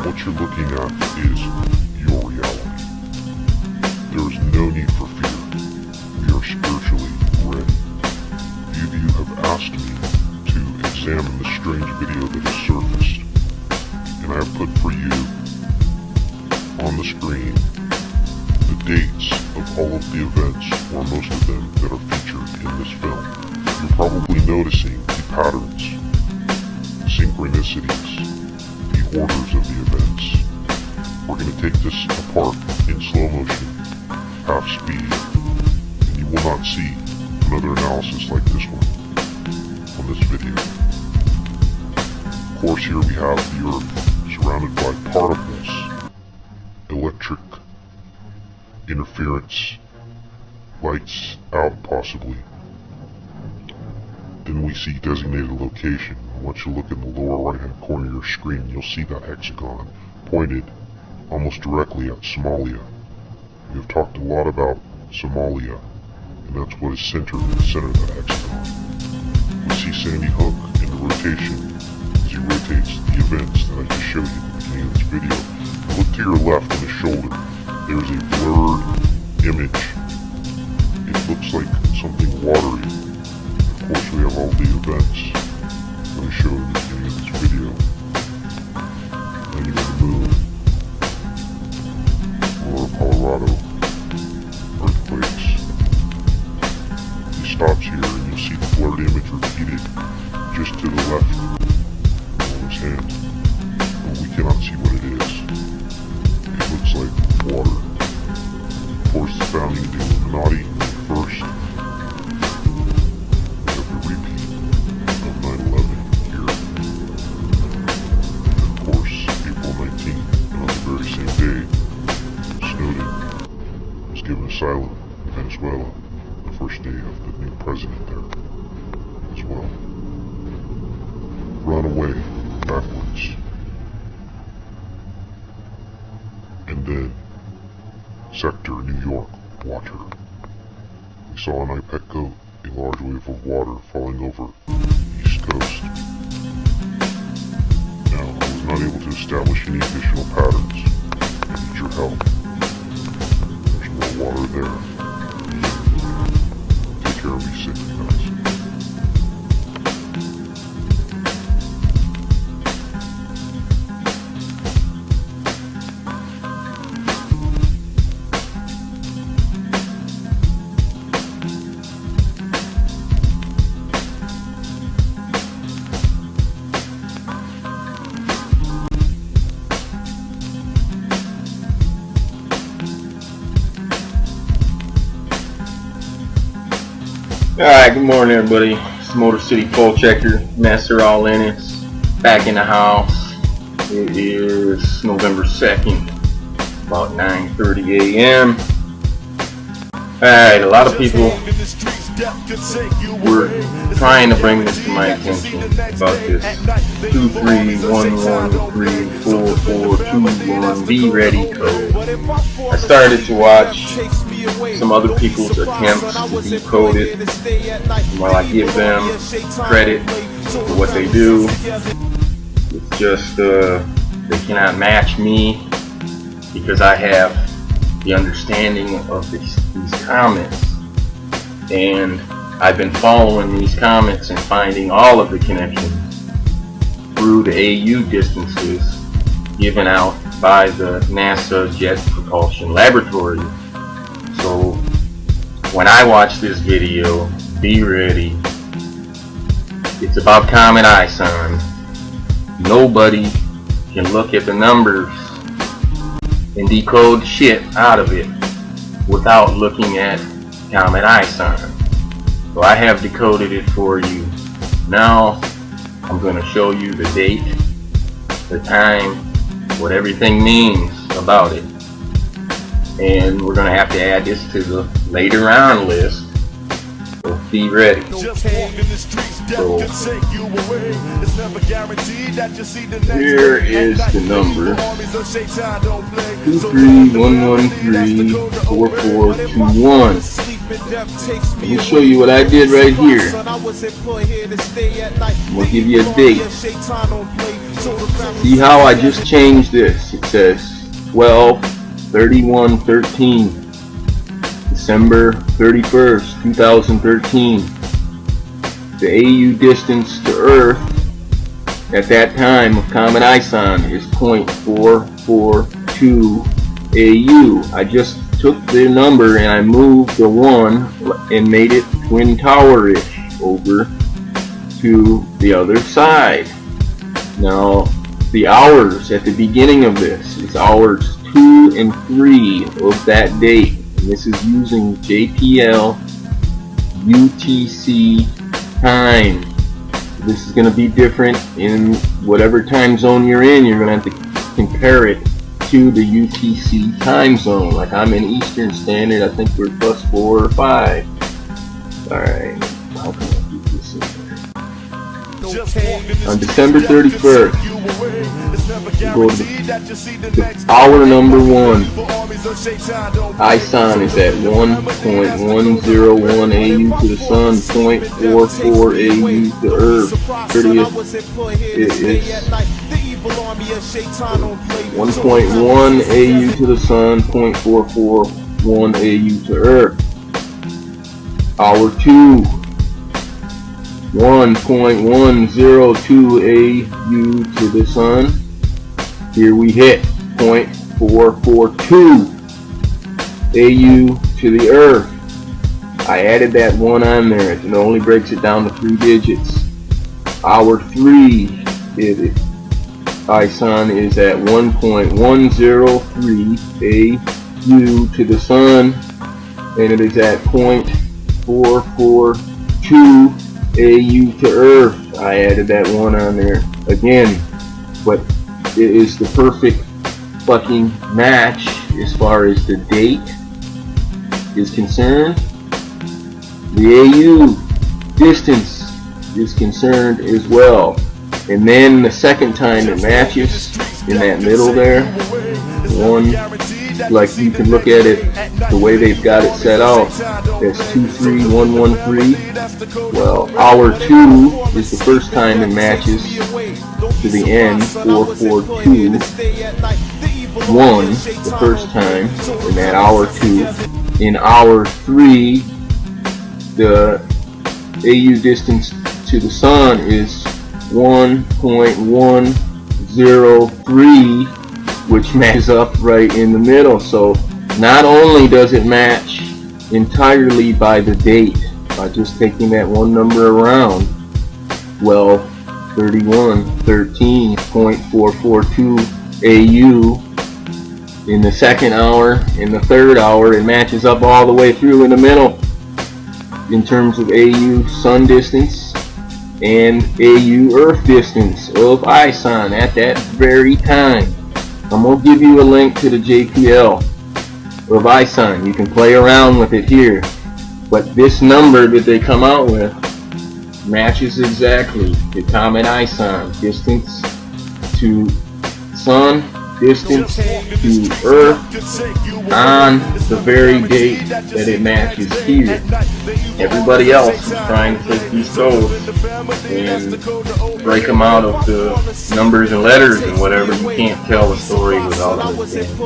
what you're looking at is your reality. There is no need for fear. We are spiritually ready. Few of you have asked me to examine the strange video that has surfaced, and I have put for you on the screen the dates of all of the events, or most of them, that are featured in this film. You're probably noticing the patterns, the synchronicities, the orders of the events. We're going to take this apart in slow motion, half speed, and you will not see another analysis like this one on this video. Of course, here we have the Earth surrounded by particles, electric interference, lights out possibly. Then we see designated location. I want you to look in the lower right hand corner of your screen. You'll see that hexagon pointed almost directly at Somalia. We have talked a lot about Somalia, and that's what is centered in the center of that hexagon. We see Sandy Hook in the rotation as he rotates the events that I just showed you at the beginning of this video. Look to your left on the shoulder. There's a blurred image. It looks like something watery. Of course, we have all the events that I showed at the beginning of this video. Landing on the moon, Aurora, Colorado, earthquakes. He stops here and you'll see the blurred image repeated just to the left on his hand. But we cannot see what it is. It looks like water. Of course, the founding of the Illuminati first. We have the repeat of 9/11 here. And of course, April 19th, and on the very same day, Snowden was given asylum in Venezuela, the first day of the new president there as well. Run away backwards. And then Sector New York water. We saw an IPEC goat, a large wave of water falling over the East Coast. Now, I was not able to establish any additional patterns. I need your help. There's more water there. Take care of me, sick guys. Alright, good morning everybody. It's Motor City Full Checker, Master All in it. Back in the house. It is November 2nd, about 9:30 a.m. Alright, a lot of people were trying to bring this to my attention about this 2311344421 Be Ready code. I started to watch some other people's attempts to decode it. While I give them credit for what they do, it's just they cannot match me because I have the understanding of these comments, and I've been following these comments and finding all of the connections through the AU distances given out by the NASA Jet Propulsion Laboratory. So when I watch this video, be ready. It's about Comet ISON. Nobody can look at the numbers and decode shit out of it without looking at Comet ISON. So I have decoded it for you. Now I'm going to show you the date, the time, what everything means about it. And we're going to have to add this to the later on list. So be ready. So here is the number 231134421. Let me show you what I did right here. I'm going to give you a date. See how I just changed this? It says 12/31/13, December 31st, 2013. The AU distance to Earth at that time of comet ISON is 0.442 AU. I just took the number and I moved the 1 and made it twin tower-ish over to the other side. Now the hours at the beginning of this is hours 2 and 3 of that date, and this is using JPL UTC time. This is going to be different in whatever time zone you're in. You're going to have to compare it to the UTC time zone. Like I'm in Eastern Standard, I think we're +4 or 5. Alright, how can I do this in there? On December 31st, we'll go to the hour number 1. ISON is at 1.101 AU to the Sun, 0.44 AU to Earth. 30th, it is 1.1 AU to the Sun, 0.441 AU to Earth. Hour 2, 1.102 AU to the Sun. Here we hit 0.442 AU to the Earth. I added that 1 on there. It only breaks it down to 3 digits. Hour 3, ISON is at 1.103 AU to the Sun, and it is at 0.442 AU to Earth. I added that 1 on there again, but it is the perfect fucking match as far as the date is concerned. The AU distance is concerned as well. And then the second time it matches in that middle there, one, like you can look at it the way they've got it set out, that's 23113. Well, hour 2 is the first time it matches to the end, 442. 1 the first time in that hour 2. In hour 3, the AU distance to the Sun is 1.103, which matches up right in the middle. So not only does it match entirely by the date, by just taking that one number around, 12/31/13.442 AU in the second hour. In the third hour, it matches up all the way through in the middle in terms of AU sun distance and AU Earth distance of ISON at that very time. I'm going to give you a link to the JPL of ISON. You can play around with it here. But this number that they come out with matches exactly the comet ISON distance to Sun, distance to Earth on the very date that it matches here. Everybody else is trying to take these codes and break them out of the numbers and letters and whatever. You can't tell the story without understanding.